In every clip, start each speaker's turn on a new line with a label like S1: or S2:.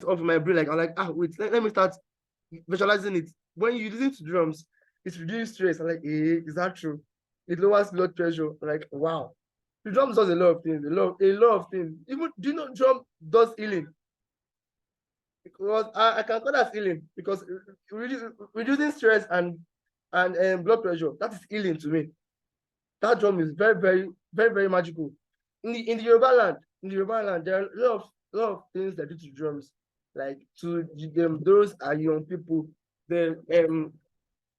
S1: off in my brain. Like I'm like, wait, let me start visualizing it. When you listen to drums, it's reducing stress. I'm like, is that true? It lowers blood pressure. I'm like, wow. The drums does a lot of things, a lot of things. Even do you know drum does healing? Because I can call that healing because reducing stress and blood pressure, that is healing to me. That drum is very, very, very, very magical. In the Yoruba land, there are a lot of things that do to drums. Like to those are young people, they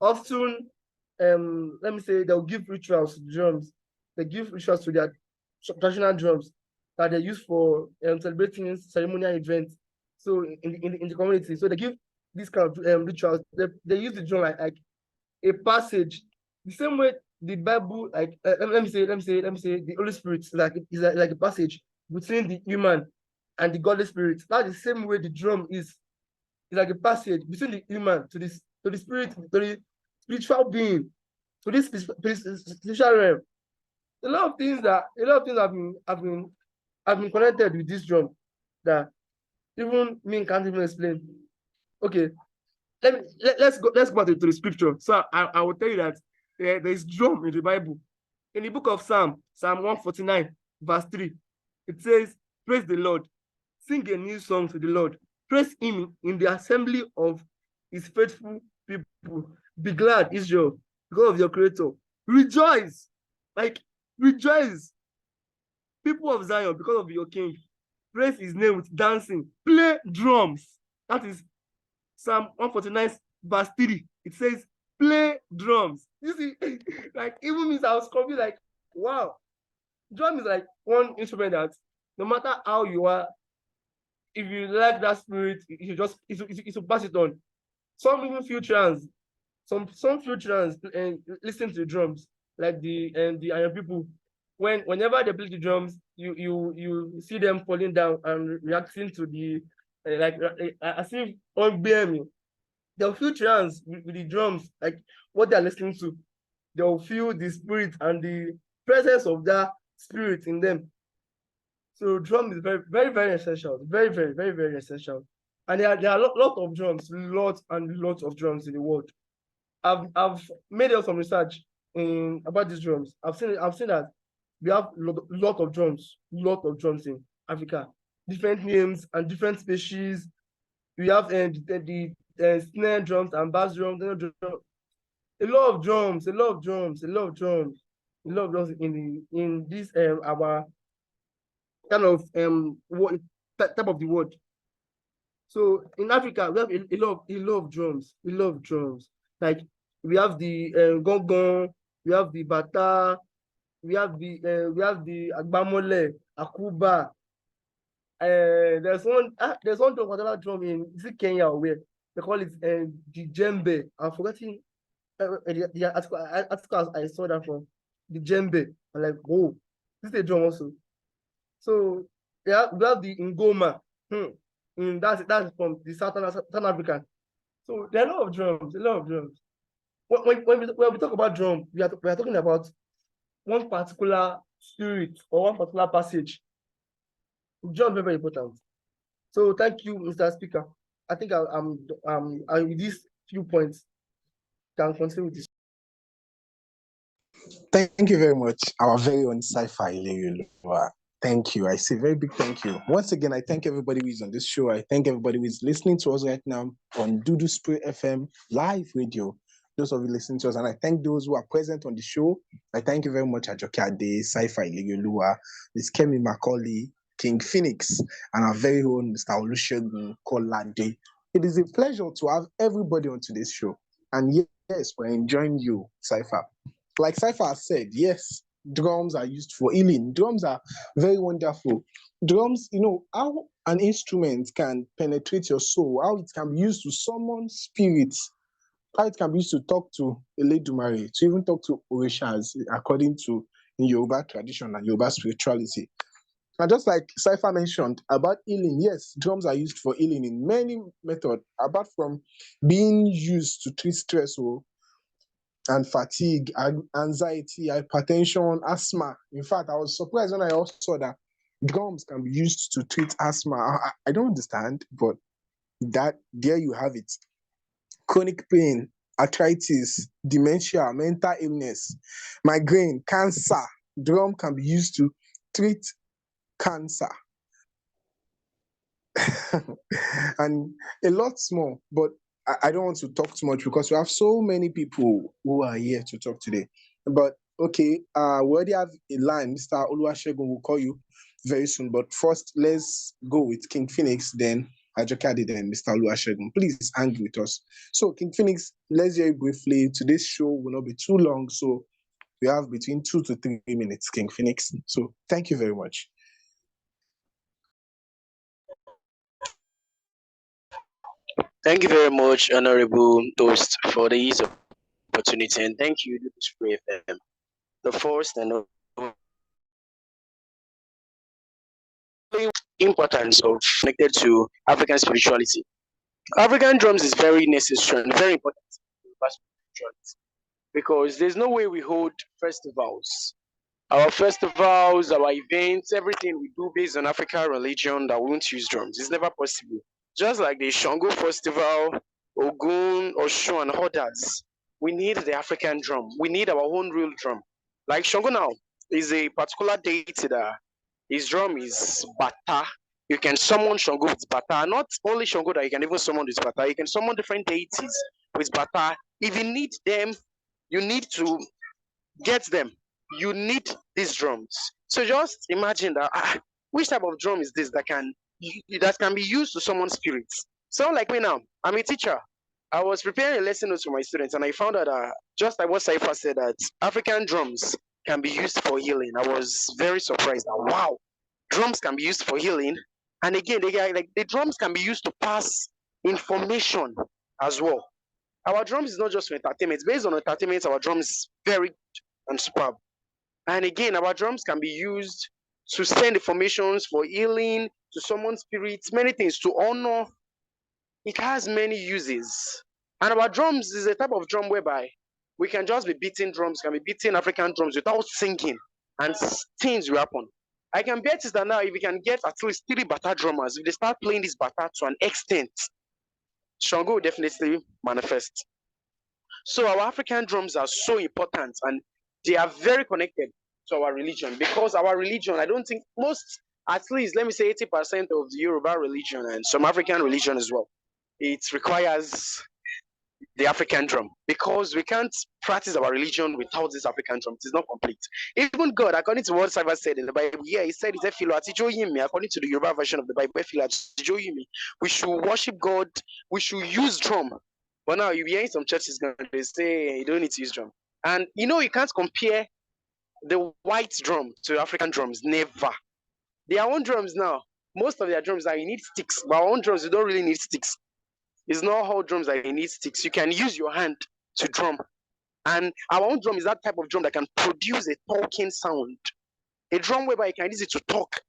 S1: often let me say they'll give rituals to drums. They give rituals to their traditional drums that they use for celebrating ceremonial events. So in the community, so they give these kind of rituals. They use the drum like a passage, the same way the Bible, like let me say, the Holy Spirit is like a passage between the human and the godly spirit. That's the same way the drum is. It's like a passage between the human to the spirit, to the spiritual being, to this spiritual realm. A lot of things have been connected with this drum that even me can't even explain. Okay, let's go to the scripture. So I will tell you that there is drum in the Bible. In the book of Psalm 149, verse 3, it says, praise the Lord, sing a new song to the Lord, praise him in the assembly of his faithful people. Be glad, Israel, because of your creator. Rejoice, like rejoice, people of Zion, because of your king. Praise his name with dancing. Play drums. That is Psalm 149, verse 3. It says, play drums. You see, like even means I was confused, like, wow. Drum is like one instrument that no matter how you are, if you like that spirit, you just it's to pass it on. Some even feel trance. Some feel trance and listen to the drums, like the iron people. Whenever they play the drums, you see them falling down and reacting to the like as if on BM. They'll feel trance with the drums, like what they're listening to. They'll feel the spirit and the presence of that spirit in them. So drum is very, very, very essential. Very, very, very, very essential. And there are a lot of drums, lots and lots of drums in the world. I've made some research about these drums. I've seen that we have lot of drums, in Africa, different names and different species. We have the snare drums and bass drums, a lot of drums, a lot of drums, a lot of drums, a lot of drums in this our kind of type of the world. So in Africa, we have a lot of drums, a lot of drums. Like we have the gong gong, we have the bata, we have the agbamole, akuba. There's one particular drum in is it Kenya or where they call it the djembe. I'm forgetting the article I saw that from the djembe. I'm like, whoa, this is a drum also. So yeah, we have the ngoma. That's from the Southern African. So there are a lot of drums, a lot of drums. When we talk about drum, we are talking about one particular spirit or one particular passage. Drum very, very important. So thank you, Mr. Speaker. I think I with these few points can continue with this.
S2: Thank you very much, our very own sci-fi Ilerioluwa. Thank you. I say very big thank you. Once again, I thank everybody who is on this show. I thank everybody who is listening to us right now on Dudu Spray FM live radio. Those of you listening to us, and I thank those who are present on the show. I thank you very much, Ajoke Ade, Sci-Fi Ilerioluwa, Ms. Kemi Macaulay, King Phoenix, and our very own Mr. Olusegun Kolade. It is a pleasure to have everybody on today's show. And yes, we're enjoying you, Sci-Fi. Like Sci-Fi said, yes, drums are used for healing. Drums are very wonderful. Drums, how an instrument can penetrate your soul, how it can be used to summon spirits, how it can be used to talk to Eledumare, to even talk to Orishas, according to Yoruba tradition and Yoruba spirituality. And just like Sci-Fi mentioned about healing, yes, drums are used for healing in many methods, apart from being used to treat stress and fatigue, anxiety, hypertension, asthma. In fact, I was surprised when I also saw that drums can be used to treat asthma. I don't understand, but That there you have it. Chronic pain, arthritis, dementia, mental illness, migraine, cancer. Drum can be used to treat cancer and a lot more. But I don't want to talk too much because we have so many people who are here to talk today. But okay, we already have a line. Mr. Oluwasegun will call you very soon. But first, let's go with King Phoenix, then Ajokade, then Mr. Oluwasegun. Please hang with us. So, King Phoenix, let's hear you briefly. Today's show will not be too long, so we have between 2 to 3 minutes, King Phoenix. So, thank you very much.
S3: Thank you very much, Honorable Toast, for the opportunity, and thank you, Spray FM. The first and importance of connected to African spirituality. African drums is very necessary and very important because there's no way we hold festivals. Our festivals, our events, everything we do based on African religion that we won't use drums. It's never possible. Just like the Shango Festival, Ogun, Oshun, and others, we need the African drum. We need our own real drum. Like Shango now is a particular deity that his drum is Bata. You can summon Shango with Bata. Not only Shango that you can even summon with Bata. You can summon different deities with Bata. If you need them, you need to get them. You need these drums. So just imagine that which type of drum is this that can be used to summon spirits. So like me now, I'm a teacher. I was preparing a lesson notes for my students, and I found out just like what Saifa said, that African drums can be used for healing. I was very surprised that wow, drums can be used for healing. And again, the drums can be used to pass information as well. Our drums is not just for entertainment. Based on entertainment, our drums is very and superb. And again, our drums can be used to send informations for healing, to summon spirits, many things, to honor. It has many uses. And our drums is a type of drum whereby we can just be beating drums, can be beating African drums without singing, and things will happen. I can bet is that now if we can get at least 3 bata drummers, if they start playing this bata to an extent, Shango will definitely manifest. So our African drums are so important and they are very connected to our religion because our religion, I don't think most, at least let me say 80% of the Yoruba religion and some African religion as well, it requires the African drum because we can't practice our religion without this African drum. It is not complete. Even God, according to what Cyber said in the Bible, yeah, he said, according to the Yoruba version of the Bible, we should worship God, we should use drum. But now you hear in some churches they say you don't need to use drum. And you can't compare the white drum to African drums. Never. Their own drums now, most of their drums are you need sticks. But our own drums, you don't really need sticks. It's not all drums that you need sticks. You can use your hand to drum. And our own drum is that type of drum that can produce a talking sound. A drum whereby you can use it to talk.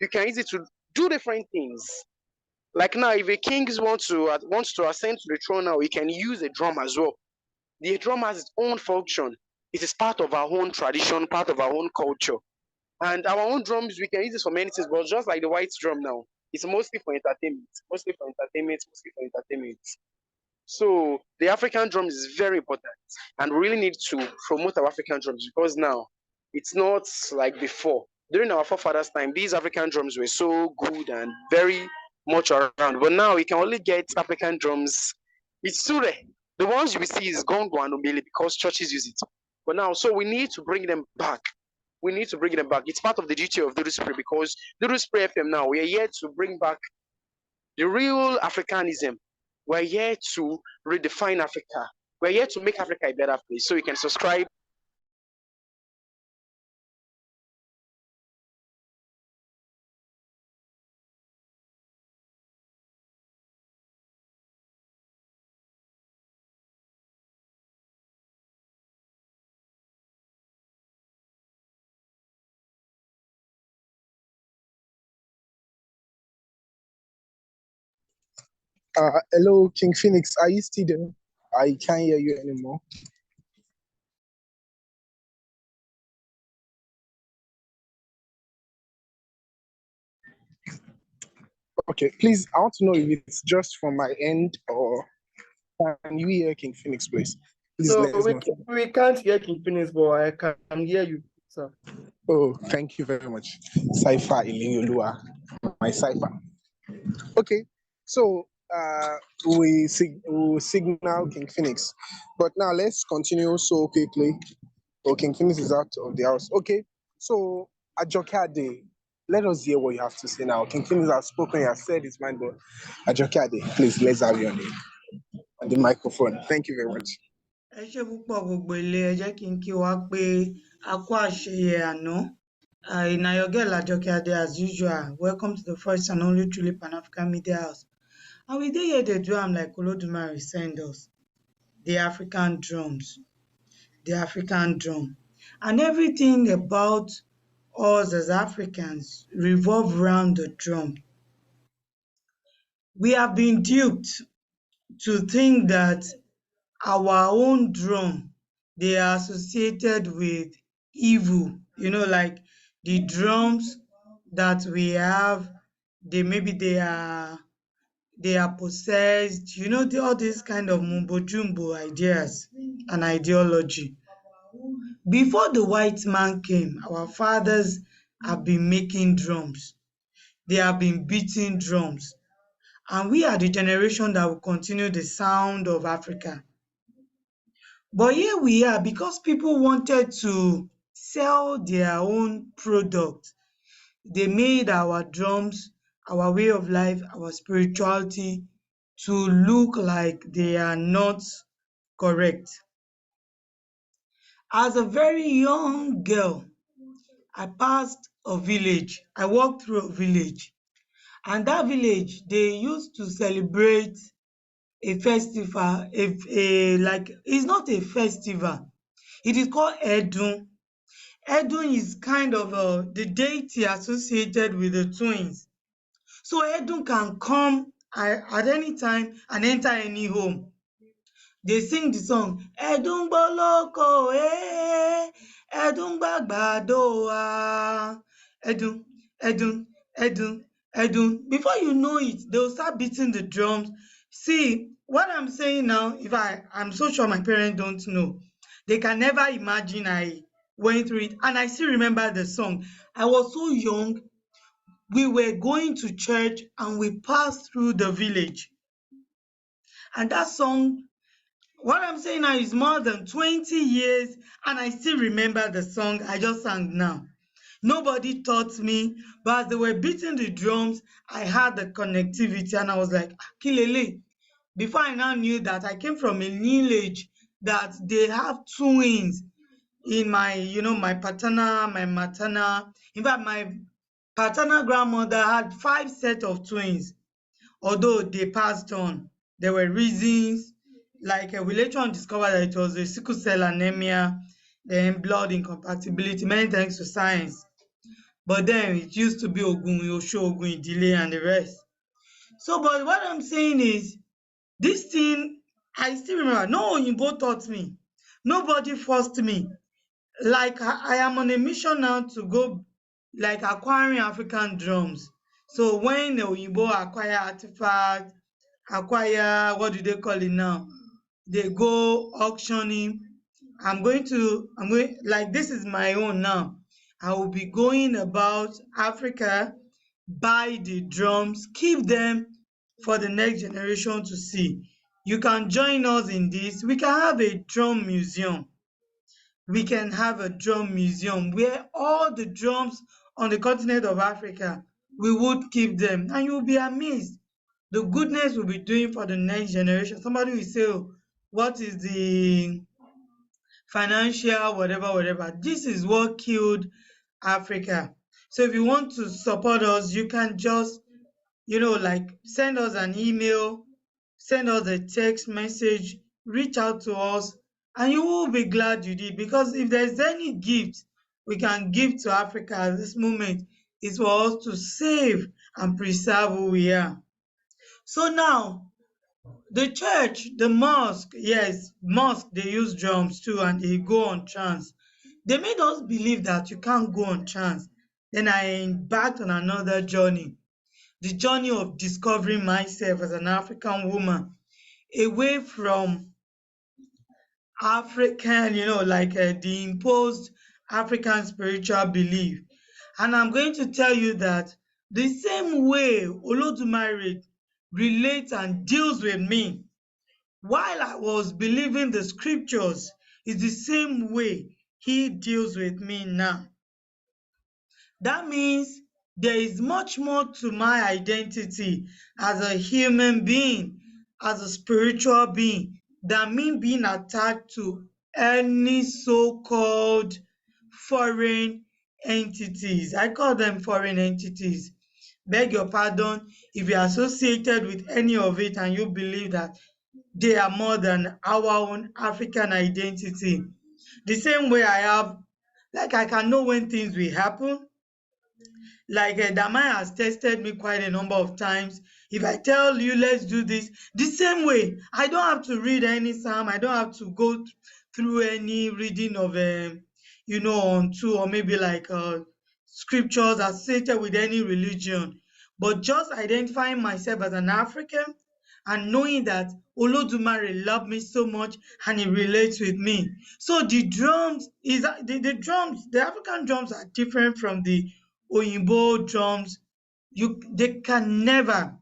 S3: You can use it to do different things. Like now, if a king wants to ascend to the throne now, he can use a drum as well. The drum has its own function. It is part of our own tradition, part of our own culture. And our own drums, we can use it for many things, but just like the white drum now, it's mostly for entertainment. So the African drums is very important, and we really need to promote our African drums because now it's not like before. During our forefathers' time, these African drums were so good and very much around, but now you can only get African drums. It's Sure. The ones you will see is Gongo and Umele because churches use it. But now, so we need to bring them back. We need to bring them back. It's part of the duty of Doodle Spray because Doodle Spray FM now, we are here to bring back the real Africanism. We're here to redefine Africa. We're here to make Africa a better place. So you can subscribe.
S2: Hello, King Phoenix. Are you still there? I can't hear you anymore. Okay, please, I want to know if it's just from my end or can you hear King Phoenix, please? Please
S1: No,
S2: let us know.
S1: we can't hear King Phoenix, but I can hear you. So
S2: Oh, thank you very much. Cypher Iliniolua, my cipher. Okay, so we'll signal King Phoenix. But now let's continue so quickly. Oh, King Phoenix is out of the house. Okay, so Ajokade, let us hear what you have to say now. King Phoenix has spoken, he has said his mind, but Ajokade, please, let's have you on the microphone. Thank you very much.
S4: Ẹ ṣé púpọ̀ gbogbo ilé, ẹ jẹ́ kí n kí wa pé a kú àṣeyẹ àná. Na your girl Ajoke Ade as usual. Welcome to the first and only truly Pan-African Media House. And we dey here dey do am like Olodumare send us. The African drums. The African drum. And everything about us as Africans revolve around the drum. We have been duped to think that our own drum, they are associated with evil, like the drums that we have, they are possessed, all these kind of mumbo jumbo ideas and ideology. Before the white man came, our fathers have been making drums. They have been beating drums. And we are the generation that will continue the sound of Africa. But here we are, because people wanted to sell their own product, they made our drums, our way of life, our spirituality to look like they are not correct. As a very young girl, I passed a village. I walked through a village. And that village, they used to celebrate a festival, it's not a festival. It is called Edun. Edun is kind of the deity associated with the twins. So Edun can come at any time and enter any home. They sing the song, Edun gboloko, Edun gbagbado, Edun, Edun, Edun, Edun. Before you know it, they'll start beating the drums. See, what I'm saying now, I'm so sure my parents don't know. They can never imagine I went through it. And I still remember the song. I was so young. We were going to church and we passed through the village. And that song, what I'm saying now is more than 20 years, and I still remember the song I just sang now. Nobody taught me, but as they were beating the drums, I had the connectivity, and I was like, Kilele. Before I now knew that I came from a lineage that they have twins in my paternal, my maternal. In fact, my paternal grandmother had 5 sets of twins, although they passed on. There were reasons, like we later on discovered that it was a sickle cell anemia, then blood incompatibility, many thanks to science. But then it used to be Ogun Osho, Ogun Idile, and the rest. So, but what I'm saying is, this thing, I still remember, no Oyinbo taught me. Nobody forced me. Like, I am on a mission now to go, like, acquiring African drums. So when the Oyinbo acquire artifacts, acquire, what do they call it now? They go auctioning. Like, this is my own now. I will be going about Africa, buy the drums, keep them for the next generation to see. You can join us in this. We can have a drum museum. We can have a drum museum where all the drums on the continent of Africa, we would keep them. And you'll be amazed the goodness we'll be doing for the next generation. Somebody will say, oh, what is the financial, whatever. This is what killed Africa. So if you want to support us, you can just, like, send us an email, send us a text message, reach out to us, and you will be glad you did. Because if there's any gift we can give to Africa at this moment, it's for us to save and preserve who we are. So now, the church, the mosque, yes, mosque, they use drums too, and they go on trance. They made us believe that you can't go on trance. Then I embarked on another journey. the journey of discovering myself as an African woman, away from African, like the imposed African spiritual belief. And I'm going to tell you that the same way Olodumare relates and deals with me while I was believing the scriptures is the same way he deals with me now. That means there is much more to my identity as a human being, as a spiritual being, than me being attached to any so-called foreign entities. I call them foreign entities. Beg your pardon if you're associated with any of it and you believe that they are more than our own African identity. The same way I have, like I can know when things will happen, like Damai has tested me quite a number of times. If I tell you, let's do this, the same way, I don't have to read any psalm. I don't have to go through any reading of, on two or maybe like scriptures associated with any religion. But just identifying myself as an African and knowing that Olodumare loved me so much and he relates with me. So the drums the African drums are different from the Oyinbo drums. They can never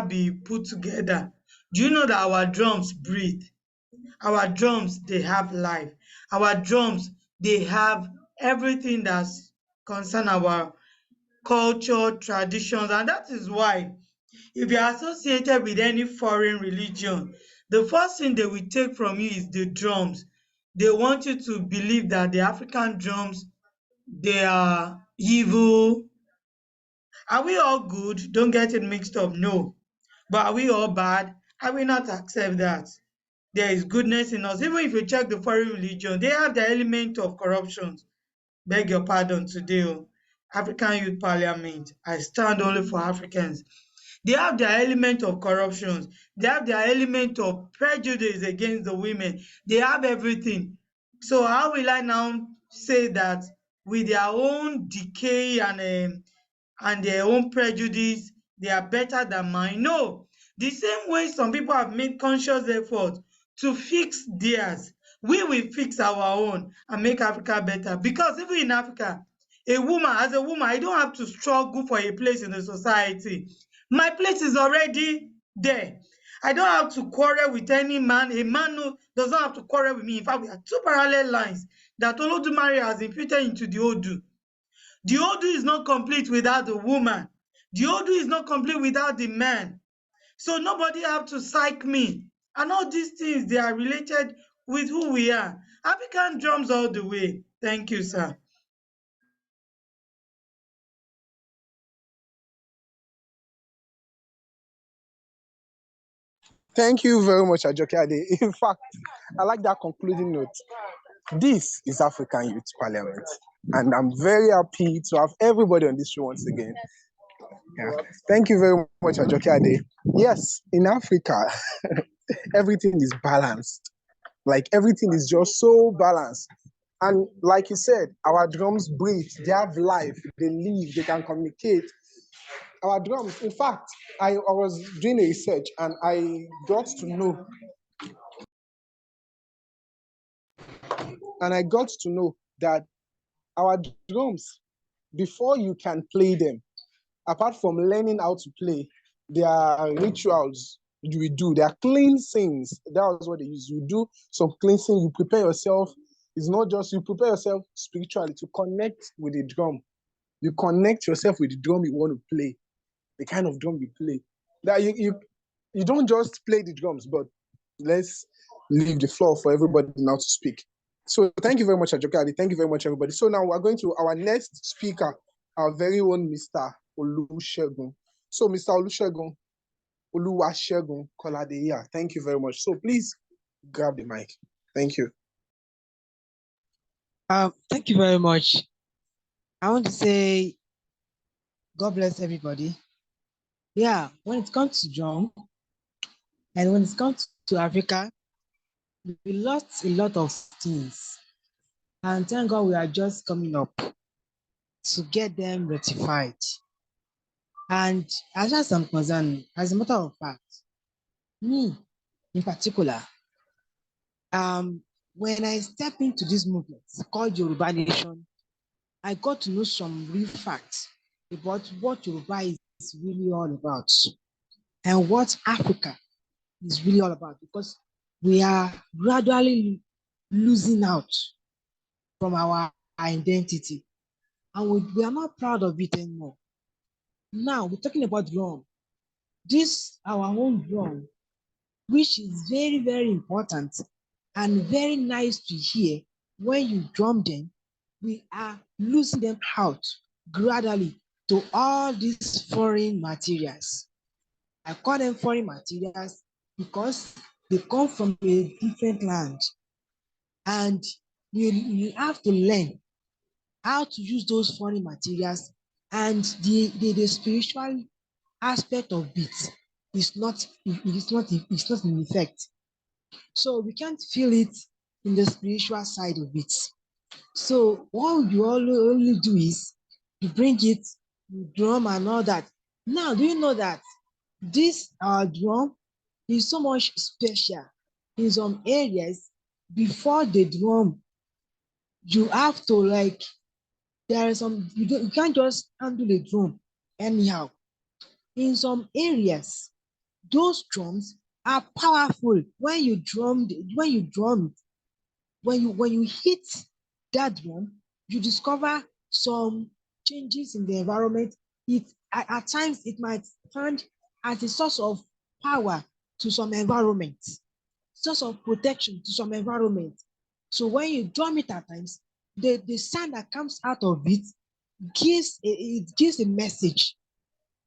S4: be put together. Do you know that our drums breathe? Our drums, they have life. Our drums, they have everything that's concern our culture, traditions, and that is why if you are associated with any foreign religion, the first thing they will take from you is the drums. They want you to believe that the African drums, they are evil. Are we all good? Don't get it mixed up. No. But are we all bad? I will not accept that. There is goodness in us. Even if you check the foreign religion, they have the element of corruption. Beg your pardon today. African Youth Parliament. I stand only for Africans. They have their element of corruption. They have their element of prejudice against the women. They have everything. So how will I now say that with their own decay and their own prejudice, they are better than mine? No. The same way some people have made conscious effort to fix theirs, we will fix our own and make Africa better. Because even in Africa, as a woman, I don't have to struggle for a place in the society. My place is already there. I don't have to quarrel with any man. A man does not have to quarrel with me. In fact, we have two parallel lines that Olodumare has imputed into the Odu. The Odu is not complete without the woman. The Odu is not complete without the man. So nobody have to psych me. And all these things, they are related with who we are. African drums all the way. Thank you, sir.
S2: Thank you very much, Ajoke Ade. In fact, I like that concluding note. This is African Youth Parliament, and I'm very happy to have everybody on this show once again. Yeah. Thank you very much, Ajoke Ade. Yes, in Africa, everything is balanced. Like everything is just so balanced. And like you said, our drums breathe, they have life, they live, they can communicate. Our drums, in fact, I was doing a research and I got to know that our drums, before you can play them, apart from learning how to play, there are rituals you will do. There are cleansings. That was what they use. You do some cleansing, you prepare yourself. It's not just you prepare yourself spiritually to connect with the drum. You connect yourself with the drum you want to play, the kind of drum you play. That you don't just play the drums, but let's leave the floor for everybody now to speak. So thank you very much, Ajoke Ade. Thank you very much, everybody. So now we're going to our next speaker, our very own Mr. Olusegun. So Mr. Oluwasegun Koladeya, thank you very much. So please grab the mic. Thank you.
S5: Thank you very much. I want to say God bless everybody. Yeah, when it comes to drum and when it comes to Africa, we lost a lot of things. And thank God we are just coming up to get them rectified. And as far as I'm concerned, as a matter of fact, me in particular, um, when I step into this movement called Yoruba Nation, I got to know some real facts about what Yoruba is really all about and what Africa is really all about, because we are gradually losing out from our identity, and we are not proud of it anymore. Now we're talking about drum. This our own drum, which is very, very important and very nice to hear when you drum them. We are losing them out gradually to all these foreign materials. I call them foreign materials because they come from a different land, and you have to learn how to use those foreign materials, and the spiritual aspect of it is not in effect. So we can't feel it in the spiritual side of it. So what you only do is you bring it, you drum and all that. Now, do you know that this drum is so much special in some areas? Before the drum, you have to like there are some you can't just handle a drum anyhow. In some areas, those drums are powerful. When you hit that drum, you discover some changes in the environment. At times it might stand as a source of power to some environment, source of protection to some environment. So when you drum it at times, the sound that comes out of it gives a message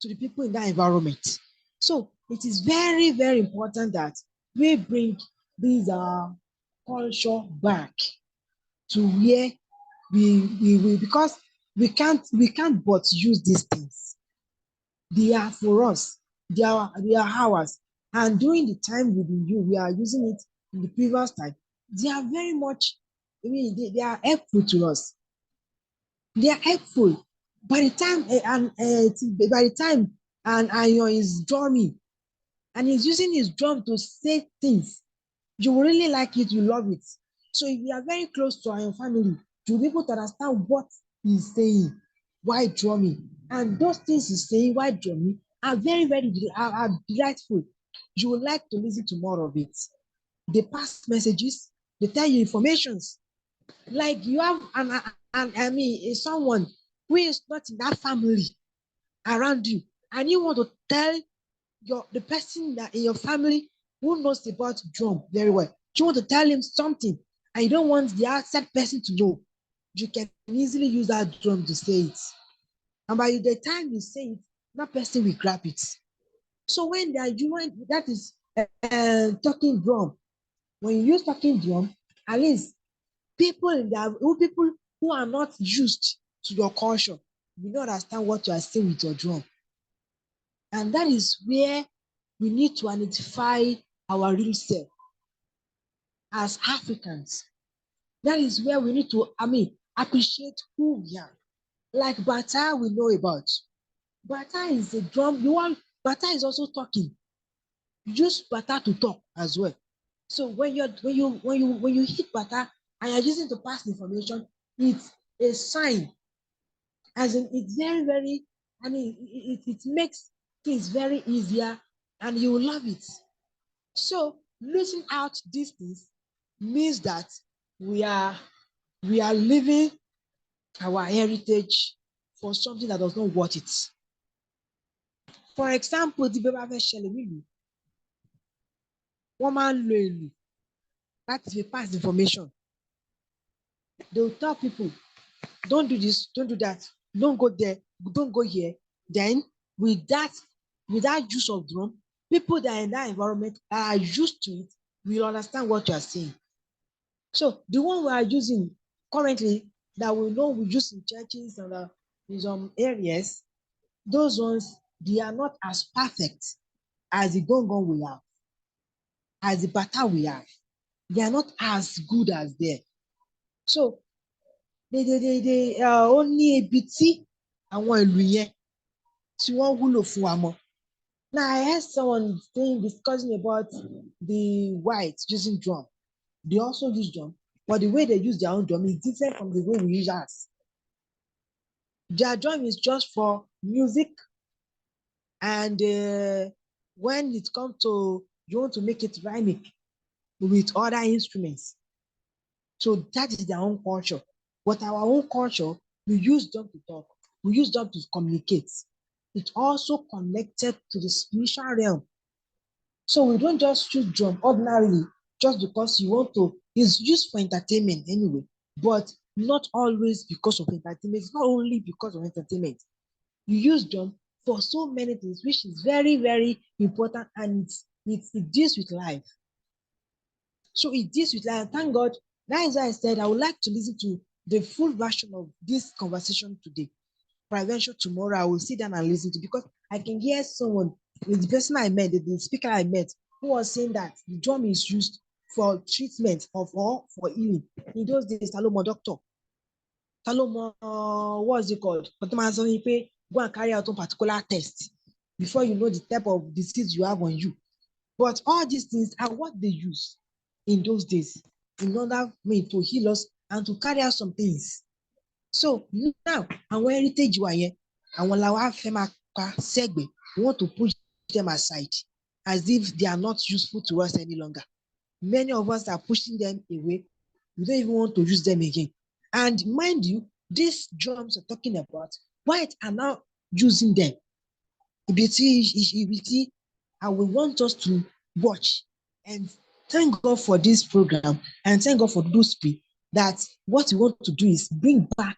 S5: to the people in that environment. So it is very, very important that we bring this culture back to where we because we can't but use these things. They are for us. They are ours. And during the time we are using it in the previous time, they are very much. I mean, they are helpful to us. They are helpful. By the time an iron is drumming and he's using his drum to say things, you will really like it, you love it. So if you are very close to your family, you'll be able to understand what he's saying while drumming. And those things he's saying while drumming are very, very are delightful. You would like to listen to more of it. They pass messages, they tell you informations. Like you have someone who is not in that family around you, and you want to tell the person that in your family who knows about drum very well. You want to tell him something, and you don't want the outside person to know. You can easily use that drum to say it, and by the time you say it, that person will grab it. So when that is talking drum, when you use talking drum, at least people who are not used to your culture will not understand what you are saying with your drum. And that is where we need to identify our real self as Africans. That is where we need to, appreciate who we are. Like Bata, we know about. Bata is a drum. Bata is also talking. Use Bata to talk as well. So when you hit Bata and you're using to pass information, it's a sign. As in, it's very, very, it makes things very easier, and you will love it. So losing out these things means that we are we are leaving our heritage for something that does not worth it. For example, tí bẹ́ẹ̀ bá fẹ́ ṣẹlẹ̀ nílùú, wọ́n máa ń lo ìlù láti fi pass information. They will tell people, don't do this, don't do that, don't go there, don't go here. Then with that use of drum, people that are in that environment are used to it will understand what you are saying. So the one we are using currently that we know we use in churches and in some areas, those ones, they are not as perfect as the gongon we have, as the bata we have. They are not as good as there. So they ó ní ibi tí àwọn ìlù yẹn tí wọ́n wúlò fún wa mọ́. Now I heard someone discussing about the whites using drum. They also use drum, but the way they use their own drum is different from the way we use ours. Their drum is just for music, and when it comes to you want to make it rhythmic with other instruments. So that is their own culture. But our own culture, we use drum to talk, we use drum to communicate. It's also connected to the spiritual realm. So we don't just use drum ordinarily just because you want to. It's used for entertainment anyway, but not always because of entertainment. It's not only because of entertainment. You use drum for so many things, which is very, very important, and it deals with life. So it deals with life. Thank God. That is why I said I would like to listen to the full version of this conversation today. Prevention tomorrow, I will sit down and listen to, because I can hear someone, the person I met, the speaker I met, who was saying that the drum is used for treatment of or for healing. In those days, Talomo doctor, Talomo, what's it called? Go and carry out one particular test before you know the type of disease you have on you. But all these things are what they use in those days in order to heal us and to carry out some things. So now, àwọn heritage wa yẹn, àwọn la wá fẹ́ máa pa sẹ́gbẹ̀ẹ́. We want to push them aside as if they are not useful to us any longer. Many of us are pushing them away. We don't even want to use them again. And mind you, these drums are talking about, white are now using them. I will want us to watch and thank God for this program and thank God for those people, that what we want to do is bring back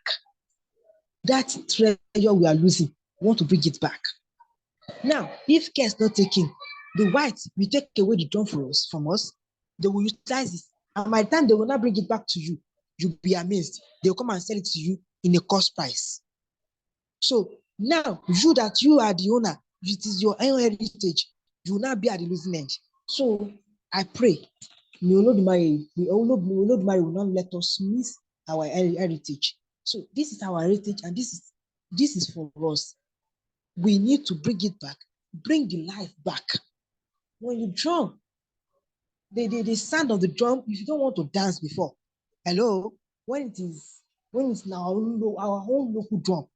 S5: that treasure we are losing. We want to bring it back. Now, if care is not taken, the whites will take away the drum from us. They will utilize it, and by the time they will not bring it back to you, you'll be amazed. They will come and sell it to you in a cost price. So now, you are the owner, it is your own heritage, you will not be at the losing end. So I pray, may Olodumare will not let us miss our heritage. So this is our heritage, and this is for us. We need to bring it back, bring the life back. When you drum, the sound of the drum, if you don't want to dance before, hello, when it's now our own local drum,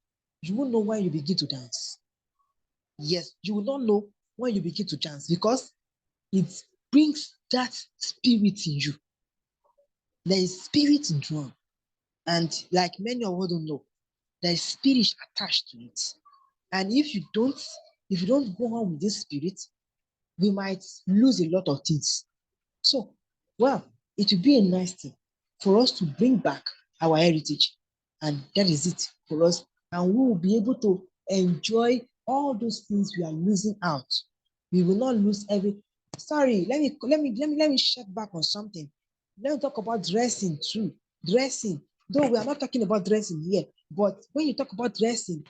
S5: you won't know when you begin to dance. Yes, you will not know when you begin to dance, because it brings that spirit in you. There is spirit in drum, and like many of us don't know, there is spirit attached to it. And if you don't go on with this spirit, we might lose a lot of things. So, well, it will be a nice thing for us to bring back our heritage, and that is it for us. And we will be able to enjoy all those things we are losing out. We will not lose every. Sorry, let me check back on something. Let me talk about dressing too. Dressing, though we are not talking about dressing here, but when you talk about dressing,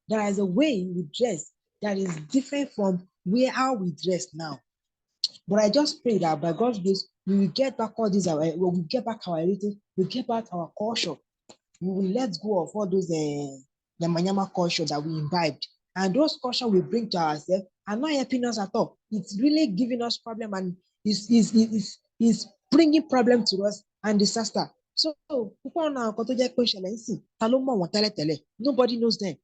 S5: there is a way we dress that is different from how we dress now. But I just pray that by God's grace, we will get back all these, we will get back our heritage, we will get back our culture. We will let go of all those Yama culture that we imbibed. And those culture we bring to ourselves are not helping us at all. It's really giving us problem, and is bringing problem to us and disaster. So, nobody knows them.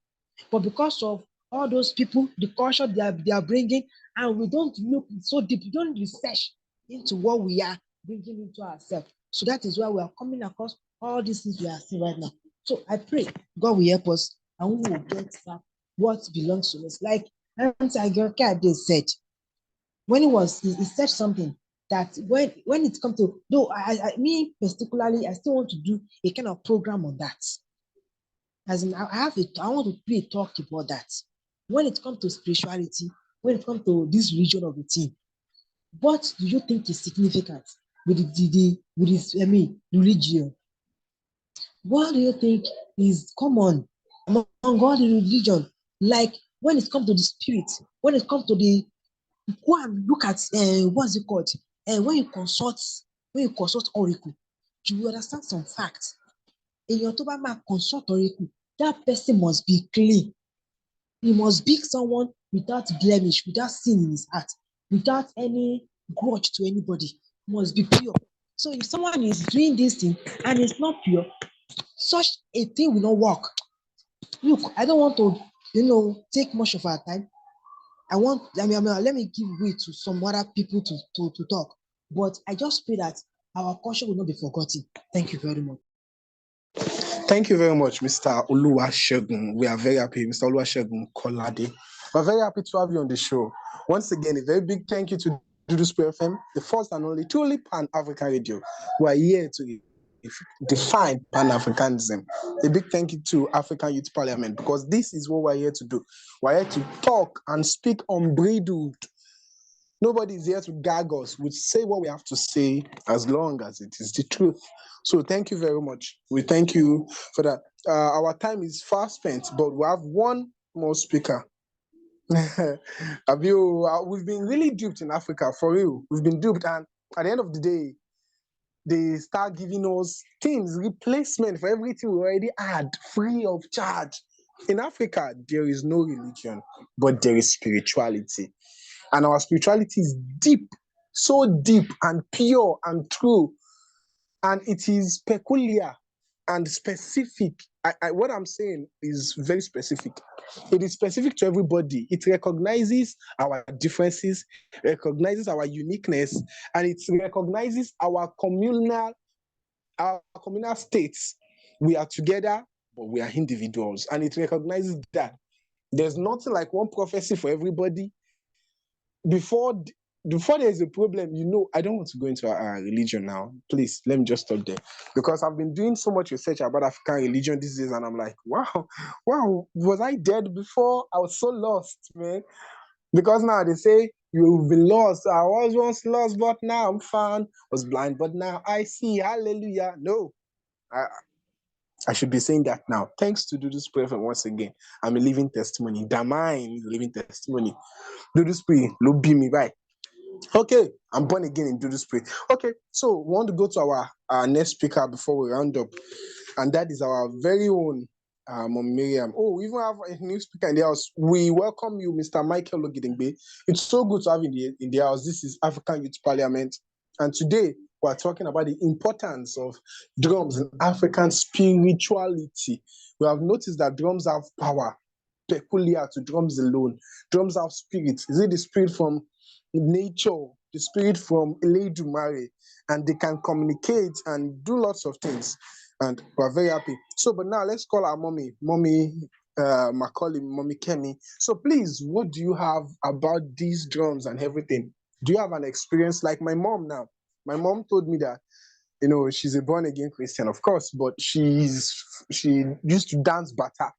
S5: But because of all those people, the culture they are bringing, and we don't look so deep, we don't research into what we are bringing into ourselves. So that is why we are coming across all these things we are seeing right now. So I pray God will help us, and we will get back what belongs to us. Like Auntie Agirke said, when he said something that when it comes to, though me particularly, I still want to do a kind of program on that. As in, I want to do a talk about that. When it comes to spirituality, when it comes to this religion of the thing, what do you think is significant with this religion? What do you think is common among all the religion? Like when it comes to the spirit, when it comes to the, go and look at what's it called? When you consult oracle, you will understand some facts. In your Toba consult oracle, that person must be clean. He must be someone without blemish, without sin in his heart, without any grudge to anybody. He must be pure. So if someone is doing this thing and it's not pure, such a thing will not work. Look, I don't want to, take much of our time. Let me give way to some other people to talk. But I just pray that our culture will not be forgotten. Thank you very much.
S2: Thank you very much, Mr. Oluwasegun. We are very happy, Mr. Oluwasegun Kolade. We're very happy to have you on the show. Once again, a very big thank you to Dudu Spray FM, the first and only truly Pan-African radio. We are here to define Pan-Africanism. A big thank you to African Youth Parliament, because this is what we're here to do. We're here to talk and speak unbridled. Nobody is here to gag us. We say what we have to say as long as it is the truth. So thank you very much. We thank you for that. Our time is fast spent, but we have one more speaker. We've been really duped in Africa, for real. We've been duped, and at the end of the day, they start giving us things, replacement for everything we already had, free of charge. In Africa, there is no religion, but there is spirituality. And our spirituality is deep, so deep and pure and true. And it is peculiar and specific. What I'm saying is very specific. It is specific to everybody. It recognizes our differences, recognizes our uniqueness, and it recognizes our communal states. We are together, but we are individuals. And it recognizes that there's nothing like one prophecy for everybody. Before there's a problem, I don't want to go into our religion now. Please, let me just stop there. Because I've been doing so much research about African religion these days, and I'm like, wow, was I dead before? I was so lost, man. Because now they say you've been lost. I was once lost, but now I'm found. Was blind, but now I see. Hallelujah. No, I should be saying that now. Thanks to Do This Prayer once again. I'm a living testimony. Damine is a living testimony. Do This Prayer, look be me, right? Okay, I'm born again in Do This Prayer. Okay, so we want to go to our next speaker before we round up. And that is our very own Mom Miriam. Oh, we even have a new speaker in the house. We welcome you, Mr. Michael Ogidengbe. It's so good to have you in the house. This is African Youth Parliament. And today, we're talking about the importance of drums in African spirituality. We have noticed that drums have power peculiar to drums alone. Drums have spirit. Is it the spirit from nature, the spirit from Eledumare? And they can communicate and do lots of things. And we're very happy. So, but now let's call our mommy Macaulay, Mommy Kemi. So please, what do you have about these drums and everything? Do you have an experience like my mom now? My mom told me that, she's a born-again Christian, of course, but she used to dance bata.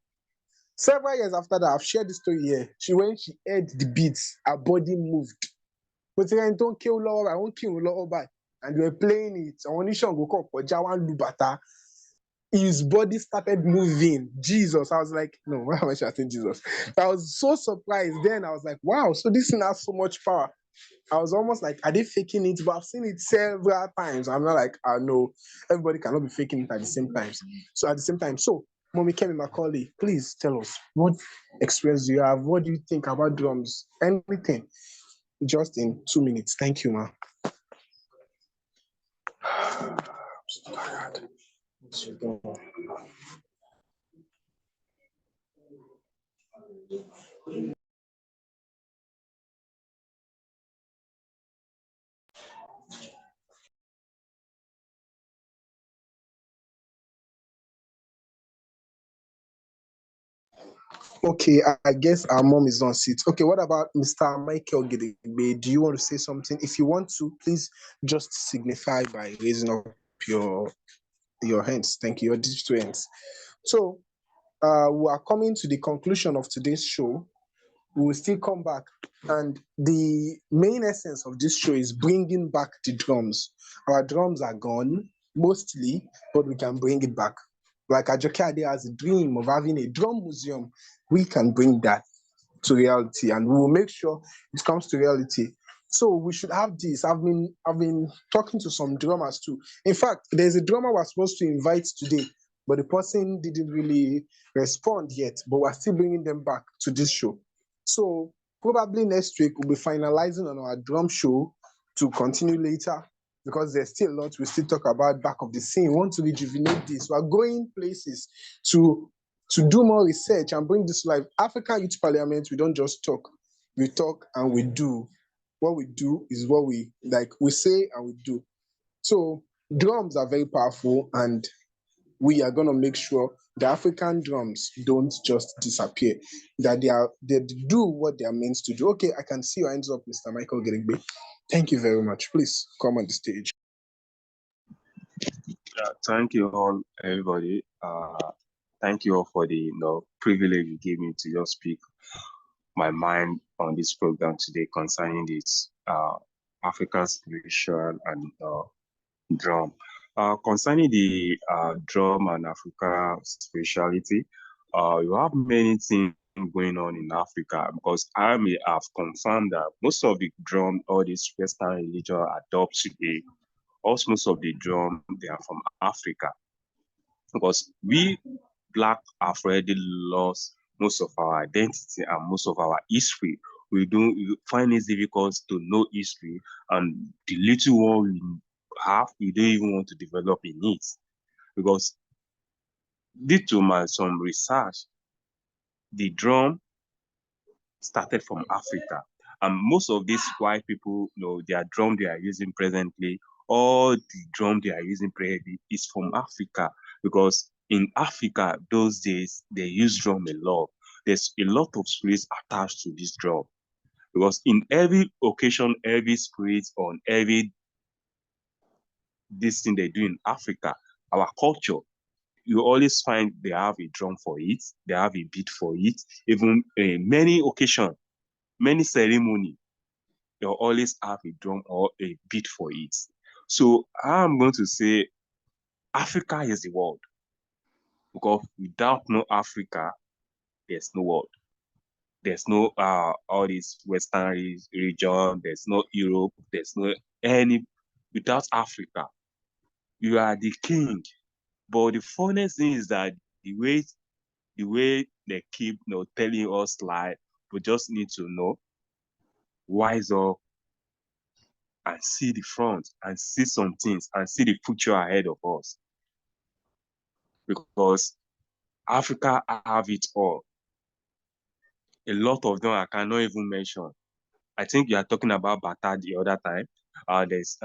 S2: Several years after that, I've shared this story here. When she heard the beats, her body moved. But I don't kill love, I won't kill love. And they were playing it. I want to go call Jawan Lubata. His body started moving. Jesus. I was like, no, why am I saying Jesus? I was so surprised. Then I was like, wow, so this thing has so much power. I was almost like, are they faking it? But I've seen it several times. I'm not like, no, everybody cannot be faking it at the same time. So Mommy Kemi Macaulay, please tell us, what experience do you have? What do you think about drums? Anything. Just in 2 minutes. Thank you, ma. I'm so tired. Okay, I guess our mom is on seat. Okay, what about Mr. Michael Gidegbe? Do you want to say something? If you want to, please just signify by raising up your hands. Thank you, your digital hands. So we are coming to the conclusion of today's show. We will still come back. And the main essence of this show is bringing back the drums. Our drums are gone, mostly, but we can bring it back. Like Ajoke Ade has a dream of having a drum museum. We can bring that to reality, and we will make sure it comes to reality. So we should have this. I've been talking to some drummers too. In fact, there's a drummer we're supposed to invite today, but the person didn't really respond yet, but we're still bringing them back to this show. So probably next week we'll be finalizing on our drum show to continue later, because there's still a lot we still talk about back of the scene. We want to rejuvenate this. We're going places to do more research and bring this to life. African Youth Parliament, we don't just talk. We talk and we do. What we do is what we like. We say and we do. So drums are very powerful, and we are going to make sure the African drums don't just disappear, that they do what they are meant to do. Okay, I can see your hands up, Mr. Michael Gerigbe. Thank you very much. Please come on the stage.
S6: Thank you all, everybody. Thank you all for the privilege you gave me to just speak my mind on this program today concerning this African spiritual and drum. Concerning the drum and Africa spirituality, you have many things going on in Africa, because I may have confirmed that most of the drum, all these Western religion adopt today, also most of the drum, they are from Africa. Because we Black have already lost most of our identity and most of our history. We find it difficult to know history, and the little one we have, we don't even want to develop in it. Because due to some research, the drum started from Africa. And most of these white people, their drum they are using presently, all the drum they are using presently is from Africa. Because in Africa, those days, they use drum a lot. There's a lot of spirits attached to this drum. Because in every occasion, every spirit on every this thing they do in Africa, our culture, you always find they have a drum for it, they have a beat for it. Even many occasions, many ceremony, they'll always have a drum or a beat for it. So I'm going to say Africa is the world. Because without no Africa, there's no world. There's no all this Western region, there's no Europe, there's no any, without Africa. You are the king. But the funniest thing is that the way they keep telling us lie, we just need to wise up and see the front and see some things and see the future ahead of us. Because Africa have it all. A lot of them I cannot even mention. I think you are talking about Bata the other time. There's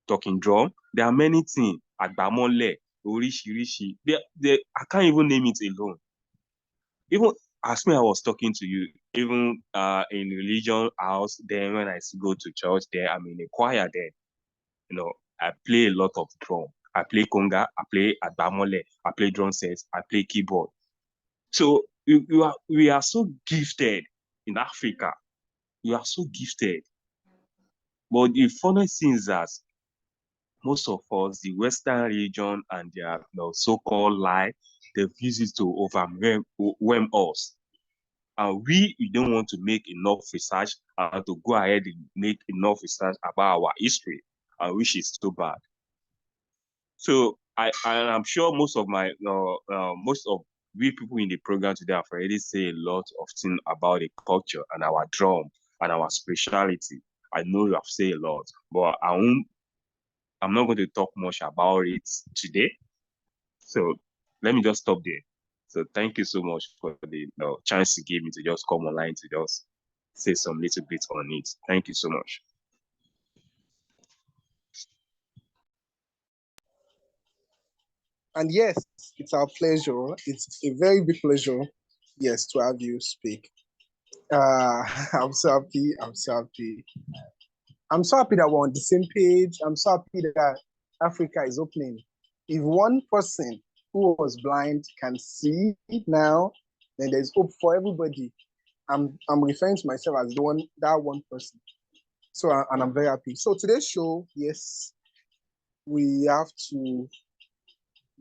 S6: talking drum. There are many things. Agbamole, Orishirishi. I can't even name it alone. Even as me, I was talking to you, even in religion house, then when I go to church, there I'm in a choir there. I play a lot of drum. I play conga, I play agbamole, I play drum sets, I play keyboard. So we are so gifted in Africa. We are so gifted. But the funny thing is that most of us, the Western region and their so-called lie, they've used it to overwhelm us. And we don't want to make enough research and to go ahead and make enough research about our history, which is too bad. So I'm sure most of we people in the program today have already said a lot of things about the culture and our drum and our spirituality. I know you have said a lot, but I'm not going to talk much about it today. So let me just stop there. So thank you so much for the chance to give me to just come online to just say some little bit on it. Thank you so much.
S2: And yes, it's our pleasure. It's a very big pleasure, yes, to have you speak. I'm so happy. I'm so happy. I'm so happy that we're on the same page. I'm so happy that Africa is opening. If one person who was blind can see it now, then there's hope for everybody. I'm referring to myself as that one person. So, and I'm very happy. So today's show, yes, we have to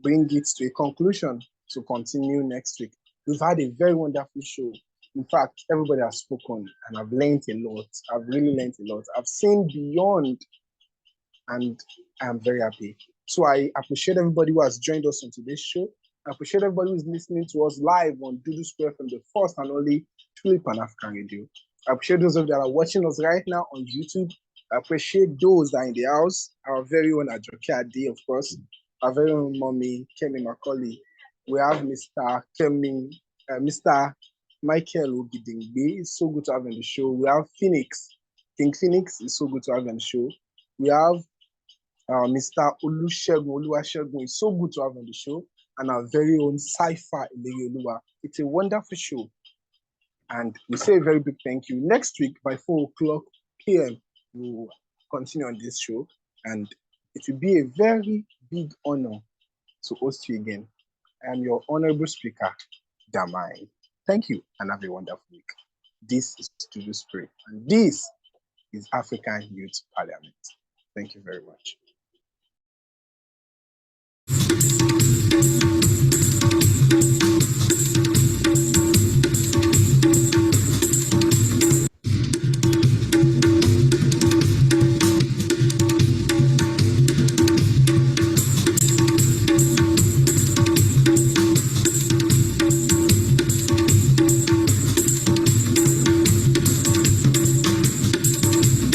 S2: bring it to a conclusion to continue next week. We've had a very wonderful show. In fact, everybody has spoken and I've learned a lot. I've really learned a lot. I've seen beyond and I'm very happy. So I appreciate everybody who has joined us on today's show. I appreciate everybody who is listening to us live on Dudu Square from the first and only truly Pan-African radio. I appreciate those of you that are watching us right now on YouTube. I appreciate those that are in the house. Our very own Ajoke Ade, of course. Our very own mommy, Kemi Macaulay. We have Mr. Kemi, Mr. Michael Ogidingbe. It's so good to have on the show. We have Phoenix. King Phoenix is so good to have on the show. We have Mr. Olusegun Oluwasegun. It's so good to have on the show. And our very own Sci-Fi Ileoluwa. It's a wonderful show. And we say a very big thank you. Next week by 4 o'clock p.m., we'll continue on this show. And it will be a very big honor to host you again. I am your honorable speaker, Damai. Thank you and have a wonderful week. This is Studio Spirit, and this is African Youth Parliament. Thank you very much.